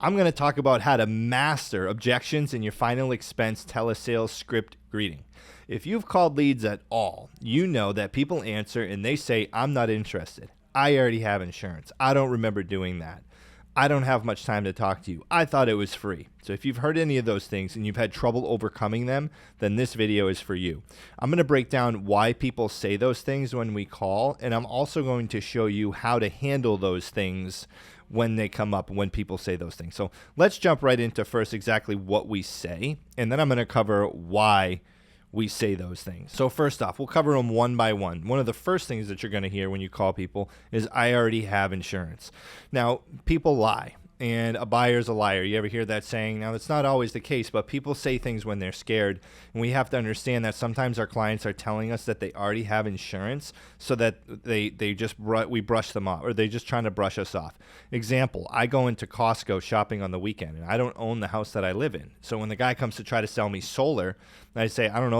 I'm going to talk about how to master objections in your final expense telesales script greeting. If you've called leads at all, you know that people answer and they say, I'm not interested. I already have insurance. I don't remember doing that. I don't have much time to talk to you. I thought it was free. So if you've heard any of those things and you've had trouble overcoming them, then this video is for you. I'm going to break down why people say those things when we call, and I'm also going to show you how to handle those things when they come up, when people say those things. So let's jump right into first exactly what we say, and then I'm going to cover why we say those things. So first off, we'll cover them one by one. One of the first things that you're going to hear when you call people is, I already have insurance. Now, people lie, and a buyer's a liar. You ever hear that saying? Now, that's not always the case, but people say things when they're scared, and we have to understand that sometimes our clients are telling us that they already have insurance so that we brush them off, or they're just trying to brush us off. Example, I go into Costco shopping on the weekend, and I don't own the house that I live in. So when the guy comes to try to sell me solar, I say, I don't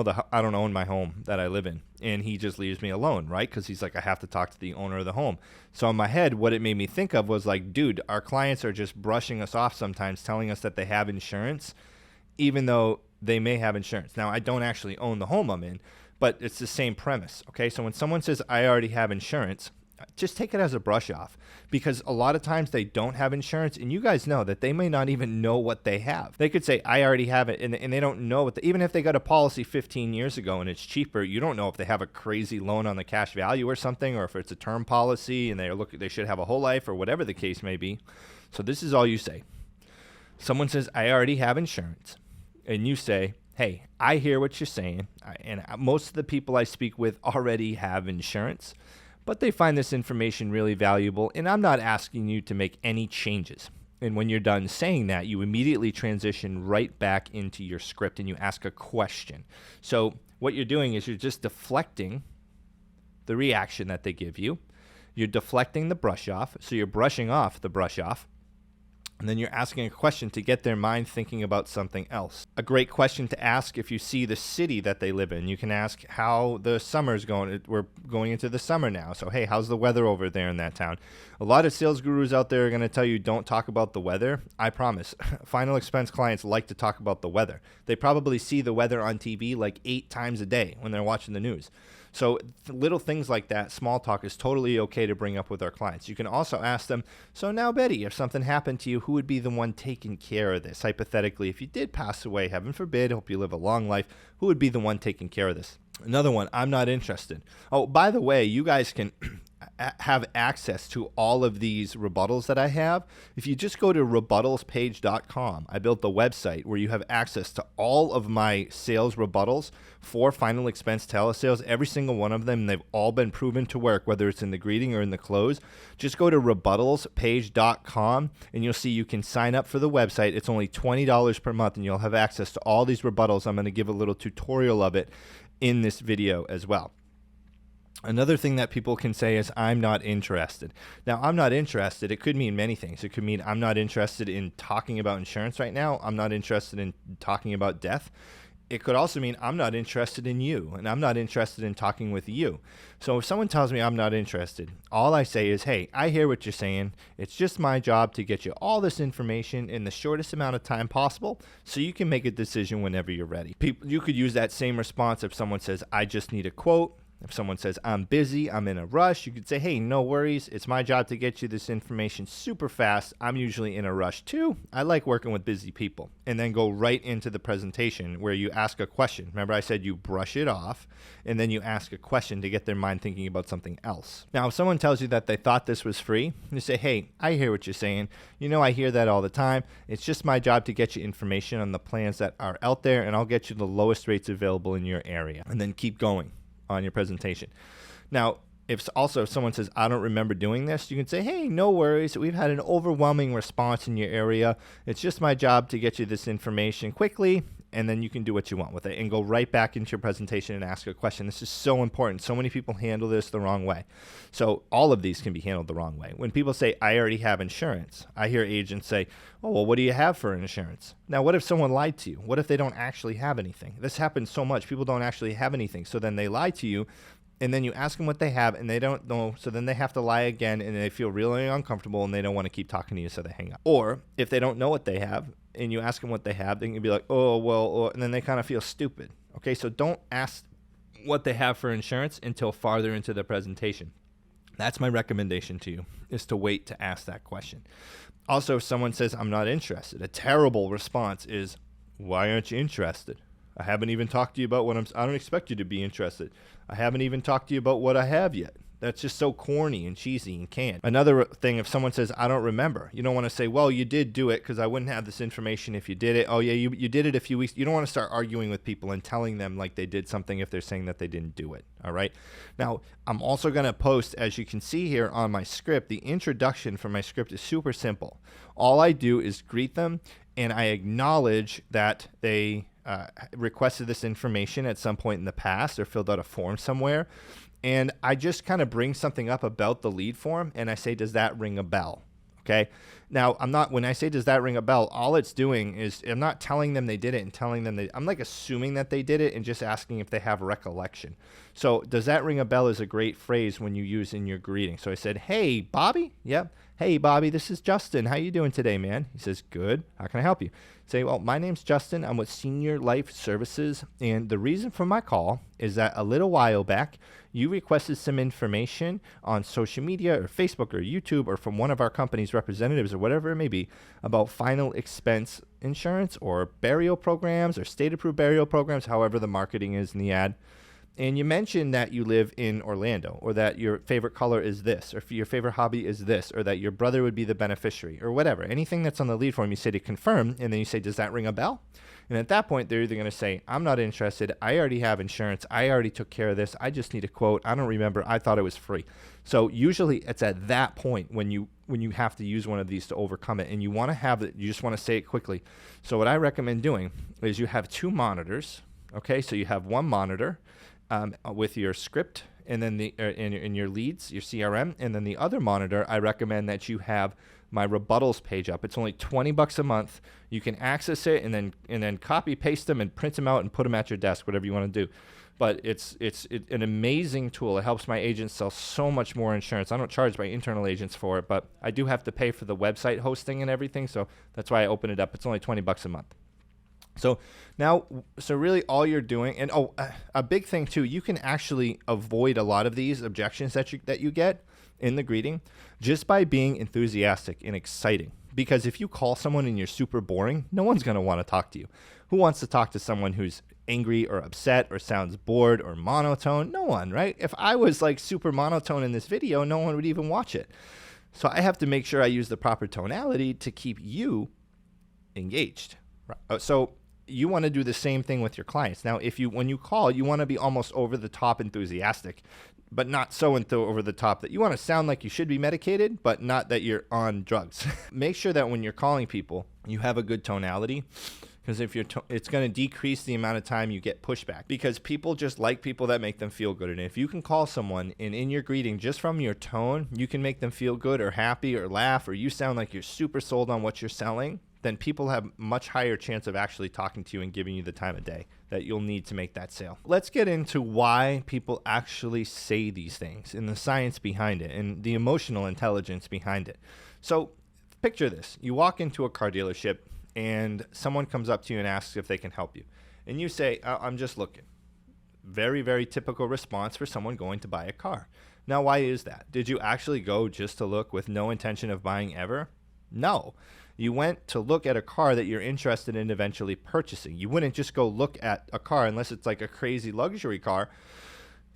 own my home that I live in. And he just leaves me alone, right? Because he's like, I have to talk to the owner of the home. So in my head, what it made me think of was like, dude, our clients are just brushing us off sometimes, telling us that they have insurance, even though they may have insurance. Now, I don't actually own the home I'm in, but it's the same premise, okay? So when someone says, I already have insurance, just take it as a brush off, because a lot of times they don't have insurance, and you guys know that they may not even know what they have. They could say, I already have it, and they don't know even if they got a policy 15 years ago and it's cheaper, you don't know if they have a crazy loan on the cash value or something, or if it's a term policy and they should have a whole life, or whatever the case may be. So this is all you say. Someone says, I already have insurance, and you say, hey, I hear what you're saying, and most of the people I speak with already have insurance, but they find this information really valuable, and I'm not asking you to make any changes. And when you're done saying that, you immediately transition right back into your script and you ask a question. So what you're doing is you're just deflecting the reaction that they give you. You're deflecting the brush off, so you're brushing off the brush off. And then you're asking a question to get their mind thinking about something else. A great question to ask if you see the city that they live in. You can ask how the summer's going. We're going into the summer now. So, hey, how's the weather over there in that town? A lot of sales gurus out there are going to tell you don't talk about the weather. I promise. Final expense clients like to talk about the weather. They probably see the weather on TV like 8 times a day when they're watching the news. So little things like that, small talk, is totally okay to bring up with our clients. You can also ask them, so now, Betty, if something happened to you, who would be the one taking care of this? Hypothetically, if you did pass away, heaven forbid, hope you live a long life, who would be the one taking care of this? Another one, I'm not interested. Oh, by the way, you guys can have access to all of these rebuttals that I have. If you just go to rebuttalspage.com, I built the website where you have access to all of my sales rebuttals for final expense telesales, every single one of them. They've all been proven to work, whether it's in the greeting or in the close. Just go to rebuttalspage.com and you'll see you can sign up for the website. It's only $20 per month and you'll have access to all these rebuttals. I'm going to give a little tutorial of it in this video as well. Another thing that people can say is, I'm not interested. Now, I'm not interested, it could mean many things. It could mean I'm not interested in talking about insurance right now. I'm not interested in talking about death. It could also mean I'm not interested in you, and I'm not interested in talking with you. So if someone tells me I'm not interested, all I say is, hey, I hear what you're saying. It's just my job to get you all this information in the shortest amount of time possible so you can make a decision whenever you're ready. You could use that same response if someone says, I just need a quote. If someone says, I'm busy, I'm in a rush, you could say, hey, no worries. It's my job to get you this information super fast. I'm usually in a rush too. I like working with busy people. And then go right into the presentation where you ask a question. Remember, I said you brush it off and then you ask a question to get their mind thinking about something else. Now, if someone tells you that they thought this was free, you say, hey, I hear what you're saying. You know, I hear that all the time. It's just my job to get you information on the plans that are out there, and I'll get you the lowest rates available in your area. And then keep going on your presentation. Now, if someone says, I don't remember doing this, you can say, hey, no worries. We've had an overwhelming response in your area. It's just my job to get you this information quickly, and then you can do what you want with it and go right back into your presentation and ask a question. This is so important. So many people handle this the wrong way. So all of these can be handled the wrong way. When people say, I already have insurance, I hear agents say, oh, well, what do you have for insurance? Now, what if someone lied to you? What if they don't actually have anything? This happens so much. People don't actually have anything. So then they lie to you. and then you ask them what they have and they don't know, so then they have to lie again and they feel really uncomfortable and they don't want to keep talking to you, so they hang up. Or if they don't know what they have and you ask them what they have, they can be like, oh, well, and then they kind of feel stupid. Okay, so don't ask what they have for insurance until farther into the presentation. That's my recommendation to you, is to wait to ask that question. Also, if someone says, I'm not interested, a terrible response is, why aren't you interested? I haven't even talked to you about I don't expect you to be interested. I haven't even talked to you about what I have yet. That's just so corny and cheesy and canned. Another thing, if someone says, I don't remember, you don't want to say, well, you did do it because I wouldn't have this information if you did it. Oh, yeah, you did it a few weeks. You don't want to start arguing with people and telling them like they did something if they're saying that they didn't do it. All right. Now, I'm also going to post, as you can see here on my script, the introduction for my script is super simple. All I do is greet them and I acknowledge that they requested this information at some point in the past or filled out a form somewhere. And I just kind of bring something up about the lead form and I say, does that ring a bell? Okay. Now, when I say, does that ring a bell, all it's doing is I'm not telling them they did it and telling them I'm like assuming that they did it and just asking if they have recollection. So does that ring a bell is a great phrase when you use in your greeting. So I said, hey, Bobby. Yep. Hey, Bobby, this is Justin. How you doing today, man? He says, good. How can I help you? Say, well, my name's Justin. I'm with Senior Life Services. And the reason for my call is that a little while back, you requested some information on social media or Facebook or YouTube or from one of our company's representatives or whatever it may be about final expense insurance or burial programs or state-approved burial programs, however the marketing is in the ad. And you mentioned that you live in Orlando or that your favorite color is this or your favorite hobby is this or that your brother would be the beneficiary or whatever. Anything that's on the lead form, you say to confirm, and then you say, does that ring a bell? And at that point, they're either going to say, I'm not interested. I already have insurance. I already took care of this. I just need a quote. I don't remember. I thought it was free. So usually it's at that point when you have to use one of these to overcome it. And you want to have it, you just want to say it quickly. So what I recommend doing is you have two monitors. Okay, so you have one monitor with your script and then in your leads, your CRM, and then the other monitor, I recommend that you have my rebuttals page up. It's only $20 a month. You can access it and then copy paste them and print them out and put them at your desk, whatever you want to do. But it's an amazing tool. It helps my agents sell so much more insurance. I don't charge my internal agents for it, but I do have to pay for the website hosting and everything, so that's why I open it up. It's only $20 a month. So really all you're doing, and a big thing too, you can actually avoid a lot of these objections that you get in the greeting just by being enthusiastic and exciting. Because if you call someone and you're super boring, no one's going to want to talk to you. Who wants to talk to someone who's angry or upset or sounds bored or monotone? No one, right? If I was like super monotone in this video, no one would even watch it. So I have to make sure I use the proper tonality to keep you engaged. So you want to do the same thing with your clients. Now, when you call, you want to be almost over the top enthusiastic, but not so over the top that you want to sound like you should be medicated, but not that you're on drugs. Make sure that when you're calling people, you have a good tonality, because if it's going to decrease the amount of time you get pushback, because people just like people that make them feel good. And if you can call someone and in your greeting, just from your tone, you can make them feel good or happy or laugh, or you sound like you're super sold on what you're selling, then people have much higher chance of actually talking to you and giving you the time of day that you'll need to make that sale. Let's get into why people actually say these things and the science behind it and the emotional intelligence behind it. So picture this. You walk into a car dealership and someone comes up to you and asks if they can help you. And you say, I'm just looking. Very, very typical response for someone going to buy a car. Now, why is that? Did you actually go just to look with no intention of buying ever? No. You went to look at a car that you're interested in eventually purchasing. You wouldn't just go look at a car unless it's like a crazy luxury car.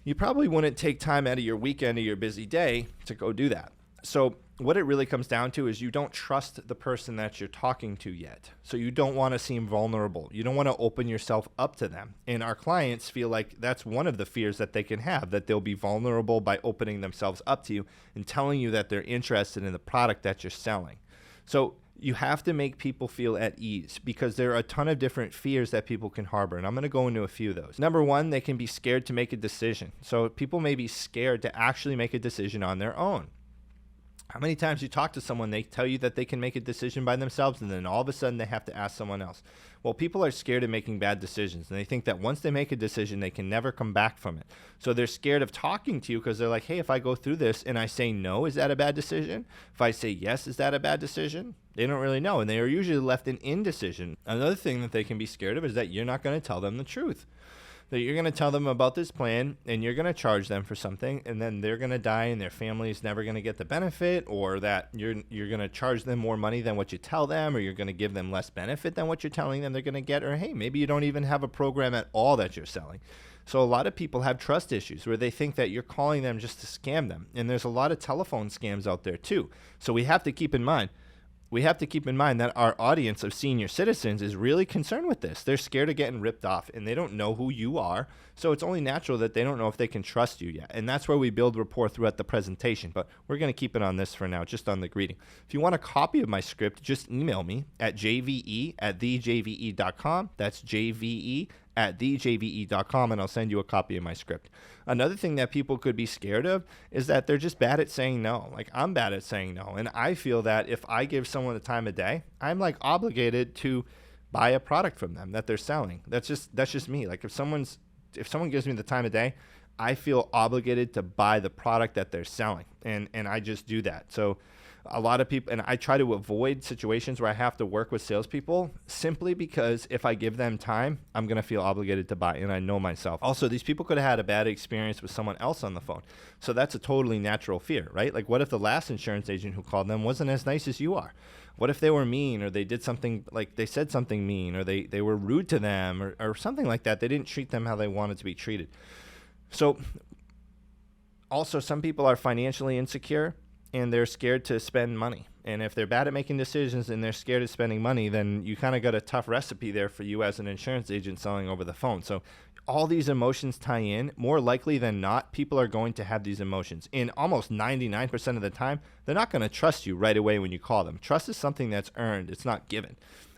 You probably wouldn't take time out of your weekend or your busy day to go do that. So what it really comes down to is you don't trust the person that you're talking to yet. So you don't want to seem vulnerable. You don't want to open yourself up to them. And our clients feel like that's one of the fears that they can have, that they'll be vulnerable by opening themselves up to you and telling you that they're interested in the product that you're selling. So you have to make people feel at ease, because there are a ton of different fears that people can harbor. And I'm going to go into a few of those. Number one, they can be scared to make a decision. So people may be scared to actually make a decision on their own. How many times you talk to someone, they tell you that they can make a decision by themselves, and then all of a sudden they have to ask someone else. Well, people are scared of making bad decisions, and they think that once they make a decision, they can never come back from it. So they're scared of talking to you because they're like, hey, if I go through this and I say no, is that a bad decision? If I say yes, is that a bad decision? They don't really know, and they are usually left in indecision. Another thing that they can be scared of is that you're not going to tell them the truth. That you're going to tell them about this plan and you're going to charge them for something, and then they're going to die and their family is never going to get the benefit, or that you're going to charge them more money than what you tell them, or you're going to give them less benefit than what you're telling them they're going to get, or hey, maybe you don't even have a program at all that you're selling. So a lot of people have trust issues where they think that you're calling them just to scam them, and there's a lot of telephone scams out there too. So we have to keep in mind that our audience of senior citizens is really concerned with this. They're scared of getting ripped off, and they don't know who you are. So it's only natural that they don't know if they can trust you yet. And that's where we build rapport throughout the presentation. But we're going to keep it on this for now, just on the greeting. If you want a copy of my script, just email me at jve@thejve.com. That's jve@thejve.com, and I'll send you a copy of my script. Another thing that people could be scared of is that they're just bad at saying no. Like, I'm bad at saying no, and I feel that if I give someone the time of day, I'm like obligated to buy a product from them that they're selling. That's just me. Like, if someone gives me the time of day, I feel obligated to buy the product that they're selling, and I just do that. So a lot of people, and I try to avoid situations where I have to work with salespeople simply because if I give them time, I'm going to feel obligated to buy, and I know myself. Also, these people could have had a bad experience with someone else on the phone. So that's a totally natural fear, right? Like, what if the last insurance agent who called them wasn't as nice as you are? What if they were mean, or they did something, like they said something mean, or they were rude to them, or something like that? They didn't treat them how they wanted to be treated. So also, some people are financially insecure, and they're scared to spend money. And if they're bad at making decisions and they're scared of spending money, then you kind of got a tough recipe there for you as an insurance agent selling over the phone. So all these emotions tie in. More likely than not, people are going to have these emotions. And almost 99% of the time, they're not going to trust you right away when you call them. Trust is something that's earned. It's not given.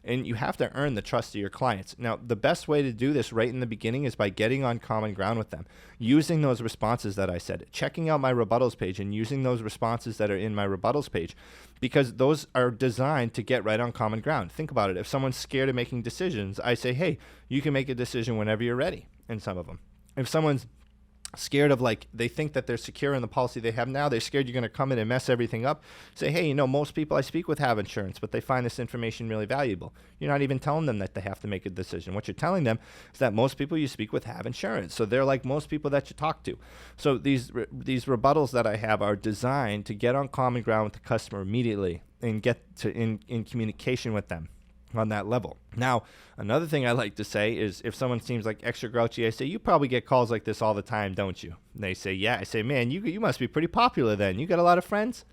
And you have to earn the trust of your clients. Now, the best way to do this right in the beginning is by getting on common ground with them, using those responses that I said, checking out my rebuttals page and using those responses that are in my rebuttals page, because those are designed to get right on common ground. Think about it. If someone's scared of making decisions, I say, hey, you can make a decision whenever you're ready, in some of them. If someone's scared of, like, they think that they're secure in the policy they have now, they're scared you're going to come in and mess everything up, say, hey, most people I speak with have insurance, but they find this information really valuable. You're not even telling them that they have to make a decision. What you're telling them is that most people you speak with have insurance, so they're like most people that you talk to. So these rebuttals that I have are designed to get on common ground with the customer immediately and get to in communication with them on that level. Now, another thing I like to say is, if someone seems like extra grouchy, I say, you probably get calls like this all the time, don't you? And they say, yeah. I say, man, you must be pretty popular then. You got a lot of friends?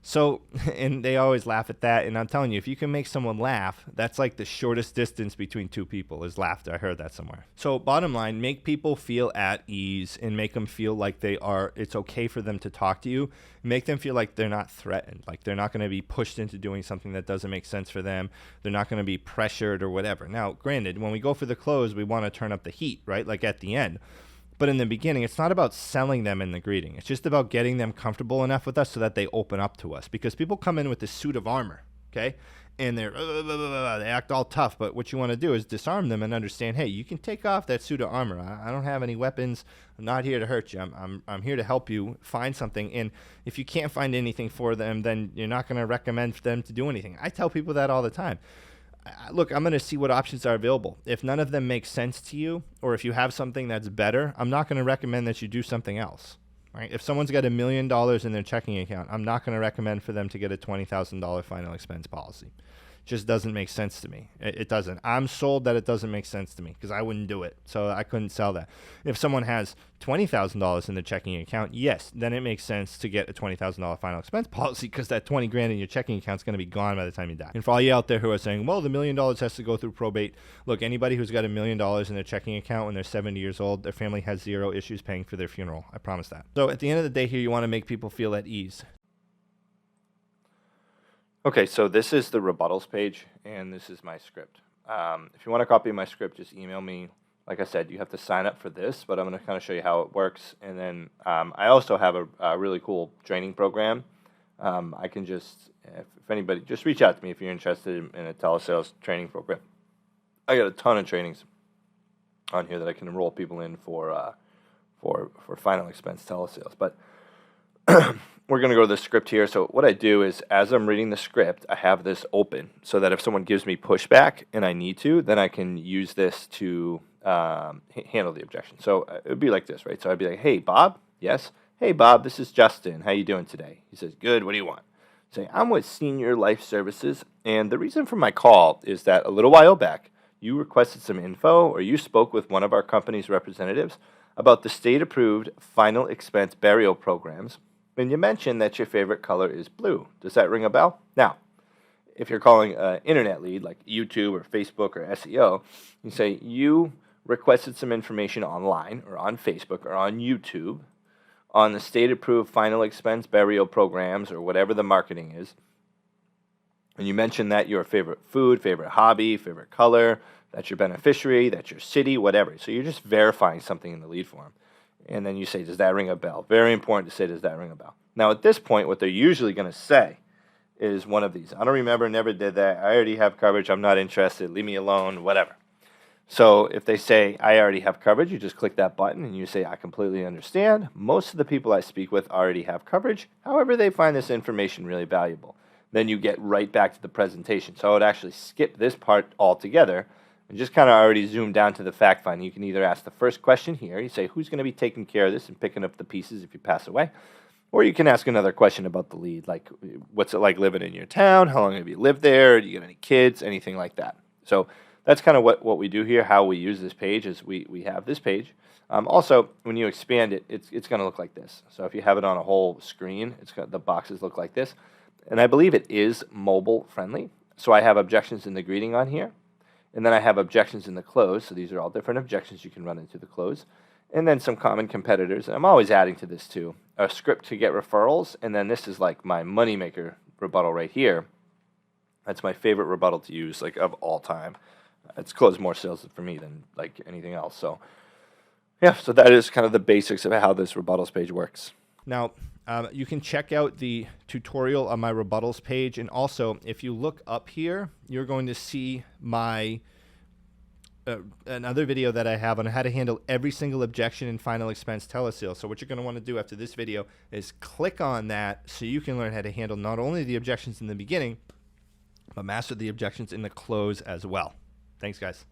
So, and they always laugh at that. And I'm telling you, if you can make someone laugh, that's like the shortest distance between two people is laughter. I heard that somewhere. So bottom line, make people feel at ease and make them feel like it's okay for them to talk to you. Make them feel like they're not threatened, like they're not going to be pushed into doing something that doesn't make sense for them. They're not going to be pressured or whatever. Now, granted, when we go for the close, we want to turn up the heat, right? Like at the end. But in the beginning, it's not about selling them in the greeting. It's just about getting them comfortable enough with us so that they open up to us. Because people come in with this suit of armor, okay? And they act all tough. But what you want to do is disarm them and understand, hey, you can take off that suit of armor. I don't have any weapons. I'm not here to hurt you. I'm here to help you find something. And if you can't find anything for them, then you're not going to recommend for them to do anything. I tell people that all the time. Look, I'm going to see what options are available. If none of them make sense to you, or if you have something that's better, I'm not going to recommend that you do something else. Right? If someone's got $1 million in their checking account, I'm not going to recommend for them to get a $20,000 final expense policy. Just doesn't make sense to me. It doesn't. I'm sold that it doesn't make sense to me because I wouldn't do it. So I couldn't sell that. If someone has $20,000 in their checking account, yes, then it makes sense to get a $20,000 final expense policy because that $20,000 in your checking account is going to be gone by the time you die. And for all you out there who are saying, well, the $1 million has to go through probate. Look, anybody who's got $1 million in their checking account when they're 70 years old, their family has zero issues paying for their funeral. I promise that. So at the end of the day here, you want to make people feel at ease. Okay, so this is the rebuttals page, and this is my script. If you want a copy of my script, just email me. Like I said, you have to sign up for this, but I'm going to kind of show you how it works. And then I also have a really cool training program I can just, if anybody, just reach out to me if you're interested in a telesales training program. I got a ton of trainings on here that I can enroll people in for final expense telesales. But we're going to go to the script here. So what I do is, as I'm reading the script, I have this open so that if someone gives me pushback and I need to, then I can use this to handle the objection. So it would be like this, right? So I'd be like, hey, Bob. Yes. Hey, Bob, this is Justin. How you doing today? He says, good. What do you want? Say, I'm with Senior Life Services, and the reason for my call is that a little while back, you requested some info or you spoke with one of our company's representatives about the state-approved final expense burial programs, and you mentioned that your favorite color is blue. Does that ring a bell? Now, if you're calling an internet lead like YouTube or Facebook or SEO, you say you requested some information online or on Facebook or on YouTube on the state-approved final expense burial programs or whatever the marketing is, and you mentioned that your favorite food, favorite hobby, favorite color, that's your beneficiary, that's your city, whatever. So you're just verifying something in the lead form. And then you say, does that ring a bell? Very important to say, does that ring a bell? Now, at this point, what they're usually going to say is one of these. I don't remember, never did that. I already have coverage. I'm not interested. Leave me alone, whatever. So if they say, I already have coverage, you just click that button and you say, I completely understand. Most of the people I speak with already have coverage. However, they find this information really valuable. Then you get right back to the presentation. So I would actually skip this part altogether and just kind of already zoom down to the fact finding. You can either ask the first question here. You say, who's going to be taking care of this and picking up the pieces if you pass away? Or you can ask another question about the lead, like what's it like living in your town? How long have you lived there? Do you have any kids? Anything like that. So that's kind of what we do here. How we use this page is we have this page. Also, when you expand it, it's going to look like this. So if you have it on a whole screen, the boxes look like this. And I believe it is mobile friendly. So I have objections in the greeting on here. And then I have objections in the close. So these are all different objections you can run into the close. And then some common competitors. And I'm always adding to this too. A script to get referrals. And then this is like my moneymaker rebuttal right here. That's my favorite rebuttal to use, like of all time. It's closed more sales for me than like anything else. So yeah, so that is kind of the basics of how this rebuttals page works. Now, you can check out the tutorial on my rebuttals page. And also, if you look up here, you're going to see my another video that I have on how to handle every single objection in final expense telesales. So what you're going to want to do after this video is click on that so you can learn how to handle not only the objections in the beginning, but master the objections in the close as well. Thanks, guys.